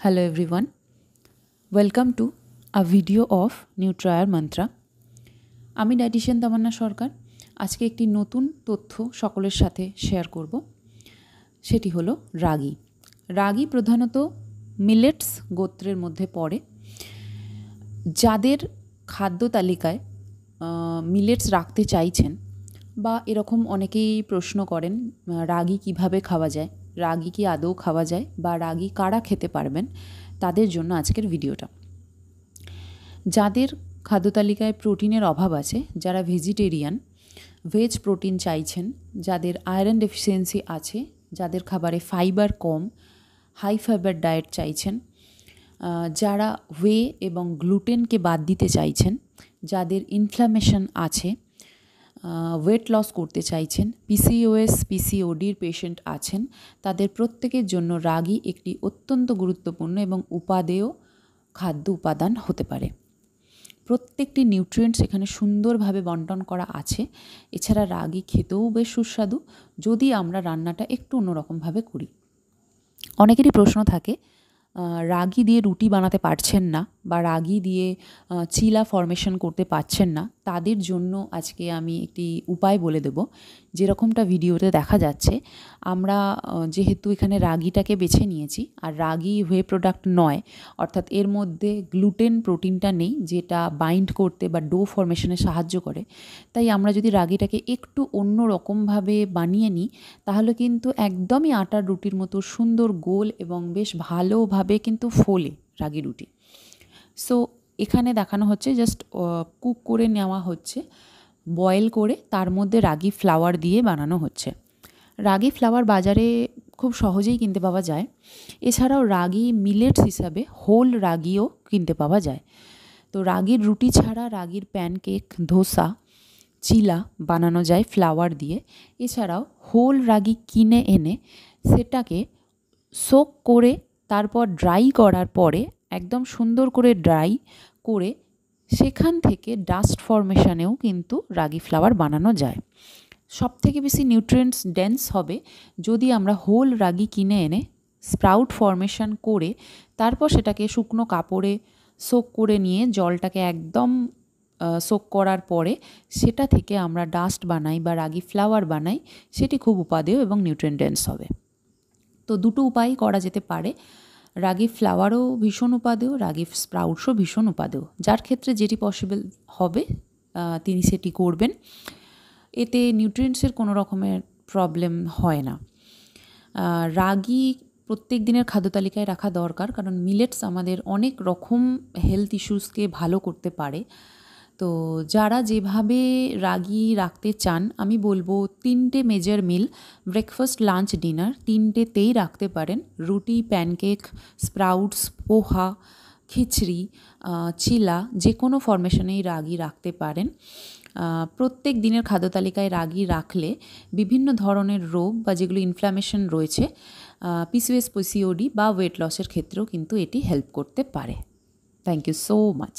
Hello everyone, welcome to a video of Nutrire Mantra. আমি dietician তামান্না সরকার আজকে একটি নতুন তথ্য সকলের সাথে শেয়ার করব। সেটি হলো রাগি। রাগি প্রধানত মিলেটস গোত্রের মধ্যে পড়ে। যাদের খাদ্য তালিকায় মিলেটস রাখতে চাইছেন বা এরকম অনেকেই প্রশ্ন করেন রাগি কিভাবে খাওয়া যায়, রাগি কি আদৌ খাওয়া যায় বা রাগি কারা খেতে পারবেন, তাদের জন্য আজকের ভিডিওটা। যাদের খাদ্য তালিকায় প্রোটিনের অভাব আছে, যারা ভেজিটেরিয়ান, ভেজ প্রোটিন চাইছেন, যাদের আয়রন ডেফিসিয়েন্সি আছে, যাদের খাবারে ফাইবার কম, হাই ফাইবার ডায়েট চাইছেন, যারা ওয়ে এবং গ্লুটেনকে বাদ দিতে চাইছেন, যাদের ইনফ্ল্যামেশন আছে, ওয়েট লস করতে চাইছেন, পিসিওএস পিসিওডির পেশেন্ট আছেন, তাদের প্রত্যেকের জন্য রাগি একটি অত্যন্ত গুরুত্বপূর্ণ এবং উপাদেয় খাদ্য উপাদান হতে পারে। প্রত্যেকটি নিউট্রিয়েন্টস এখানে সুন্দরভাবে বন্টন করা আছে। এছাড়া রাগি খেতেও বেশ সুস্বাদু যদি আমরা রান্নাটা একটু অন্যরকমভাবে করি। অনেকেরই প্রশ্ন থাকে রাগি দিয়ে রুটি বানাতে পারছেন না বা রাগি দিয়ে চিলা ফরমেশন করতে পারছেন না, তাদের জন্য আজকে আমি একটি উপায় বলে দেব। যেরকমটা ভিডিওতে দেখা যাচ্ছে, আমরা যেহেতু এখানে রাগিটাকে বেছে নিয়েছি আর রাগি ওয়ে প্রোডাক্ট নয়, অর্থাৎ এর মধ্যে গ্লুটেন প্রোটিনটা নেই যেটা বাইন্ড করতে বা ডো ফরমেশনে সাহায্য করে, তাই আমরা যদি রাগিটাকে একটু অন্য রকমভাবে বানিয়ে নিই তাহলে কিন্তু একদমই আটার রুটির মতো সুন্দর গোল এবং বেশ ভালোভাবে কিন্তু ফোলে রাগি রুটি। সো এখানে দেখানো হচ্ছে জাস্ট কুক করে নেওয়া হচ্ছে, বয়েল করে তার মধ্যে রাগি ফ্লাওয়ার দিয়ে বানানো হচ্ছে। রাগি ফ্লাওয়ার বাজারে খুব সহজেই কিনতে পাওয়া যায়। এছাড়াও রাগি মিলেটস হিসাবে হোল রাগিও কিনতে পাওয়া যায়। তো রাগির রুটি ছাড়া রাগির প্যানকেক, ধোসা, চিলা বানানো যায় ফ্লাওয়ার দিয়ে। এছাড়াও হোল রাগি কিনে এনে সেটাকে সোক করে তারপর ড্রাই করার পরে একদম সুন্দর করে ড্রাই করে সেখান থেকে ডাস্ট ফরমেশনেও কিন্তু রাগি ফ্লাওয়ার বানানো যায়। সবথেকে বেশি নিউট্রিয়েন্টস ডেন্স হবে যদি আমরা হোল রাগি কিনে এনে স্প্রাউট ফরমেশন করে তারপর সেটাকে শুকনো কাপড়ে সোক করে নিয়ে জলটাকে একদম সোক করার পরে সেটা থেকে আমরা ডাস্ট বানাই বা রাগি ফ্লাওয়ার বানাই, সেটি খুব উপাদেয় এবং নিউট্রিয়েন্ট ডেন্স হবে। তো দুটো উপায় করা যেতে পারে। রাগি ফ্লাওয়ারও ভীষণ উপাদেয়, রাগি স্প্রাউটসও ভীষণ উপাদেয়। যার ক্ষেত্রে যেটি পসিবল হবে তিনি সেটি করবেন। এতে নিউট্রিয়েন্টসের কোনো রকমের প্রবলেম হয় না। রাগি প্রত্যেক দিনের খাদ্য তালিকায় রাখা দরকার, কারণ মিলেটস আমাদের অনেক রকম হেলথ ইস্যুসকে ভালো করতে পারে। তো যারা যেভাবে রাগি রাখতে চান, আমি বলবো 3টে মেজর মিল, ব্রেকফাস্ট, লাঞ্চ, ডিনার 3টেতেই রাখতে পারেন। রুটি, প্যানকেক, স্প্রাউটস, পোহা, খিচড়ি, চিলা যে কোনো ফরমেশনেই রাগি রাখতে পারেন। প্রত্যেক দিনের খাদ্য তালিকায় রাগি রাখলে বিভিন্ন ধরনের রোগ বা যেগুলো ইনফ্ল্যামেশন রয়েছে, পিসিওএস পিসিওডি বা ওয়েট লসের ক্ষেত্রেও কিন্তু এটি হেল্প করতে পারে। Thank you so much.